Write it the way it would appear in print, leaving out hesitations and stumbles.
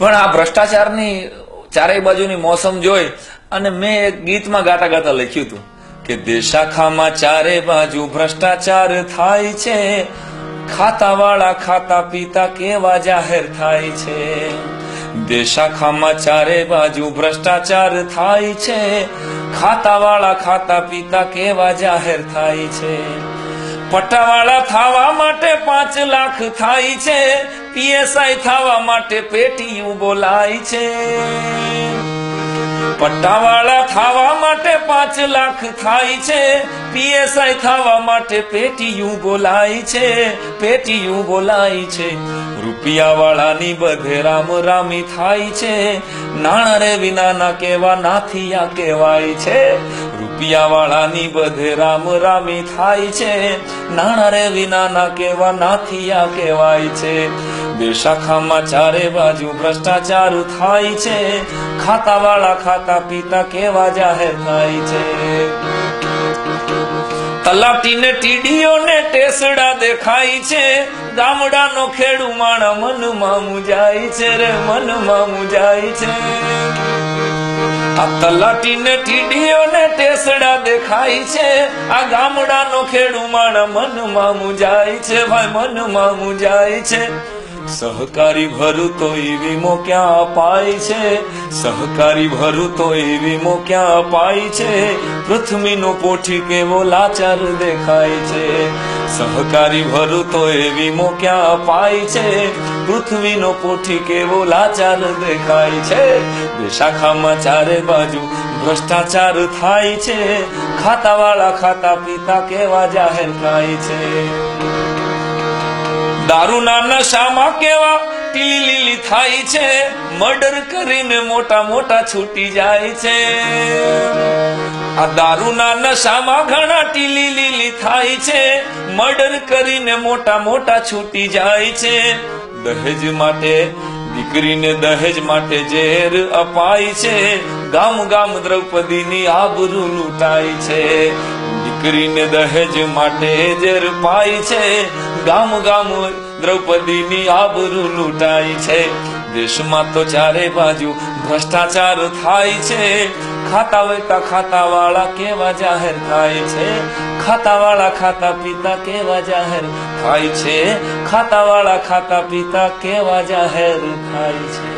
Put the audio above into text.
પણ આ ભ્રષ્ટાચારની ચારેય બાજુની મોસમ જોઈ અને મેં એક ગીતમાં ગાતા ગાતા લખ્યું હતું કે દેશાખામાં ચારે બાજુ ભ્રષ્ટાચાર થાય છે, ખાતાવાળા ખાતા પીતા કેવા જાહેર થાય છે. દેશાખામાં ચારે બાજુ ભ્રષ્ટાચાર થાય છે, ખાતાવાળા ખાતા પીતા કેવા જાહેર થાય છે. પટ્ટાવાળા થવા માટે 5 લાખ થાય છે, પીએસઆઈ થવા માટે પેટીયું બોલાય છે. પટ્ટાવાળા થવા માટે 5 લાખ થાય છે, પીએસઆઈ થવા માટે પેટીયું બોલાય છે, પેટીયું બોલાય છે. રૂપિયા વાળાની બધે રામ રામી થાય છે, નાણા રે વિનાના કેવા નાથિયા કહેવાય છે. રૂપિયા વાળાની બધે રામ રામી થાય છે, નાણા રે વિનાના કેવા નાથિયા કહેવાય છે. દેશાખામાં ચારે બાજુ ભ્રષ્ટાચાર થાય છે, ખાતાવાળા ખાતા પીતા કેવા જાહેર થાય છે. તલાટીને ટીડીઓને ટેસડા દેખાય છે, ગામડાનો ખેડૂ માણા મનમાં મુજાય છે રે, મનમાં મુજાય છે. આ તલાટીને ટીડીઓને ટેસડા દેખાય છે, આ ગામડાનો ખેડૂ માણા મનમાં મુજાય છે, ભાઈ મનમાં મુજાય છે. સહકારી ભરું તો વીમો ક્યાં અપાય છે, સહકારી ભરું તો વીમો ક્યાં અપાય છે. પૃથ્વીનો પોઠી કેવો લાચાર દેખાય છે, સહકારી ભરું તો વીમો ક્યાં અપાય છે. પૃથ્વીનો પોઠી કેવો લાચાર દેખાય છે. દેશાખામાં ચારે બાજુ ભ્રષ્ટાચાર થાય છે, ખાતાવાળા ખાતા પીતા કેવા જાહેર થાય છે. દારૂના નશામાં કેવા ટીલી લીલી થાય છે, મર્ડર કરીને મોટા મોટા છૂટી જાય છે. આ દારૂના નશામાં ઘણા ટીલી લીલી થાય છે, મર્ડર કરીને મોટા મોટા છૂટી જાય છે. દહેજ માટે દીકરીને દહેજ માટે ઝેર અપાય છે, ગામ ગામ દ્રૌપદીની આબરૂ લૂંટાય છે. દીકરીને દહેજ માટે ઝેર પાય છે, ગામ ગામ દ્રૌપદીની આબરૂ લૂંટાય છે. દેશમાં તો ચારે બાજુ ભ્રષ્ટાચાર થાય છે, ખાતા વેતા ખાતાવાળા કેવા જાહેર થાય છે. ખાતાવાળા ખાતા પીતા કેવા જાહેર થાય છે, ખાતાવાળા ખાતા પીતા કેવા જાહેર થાય છે.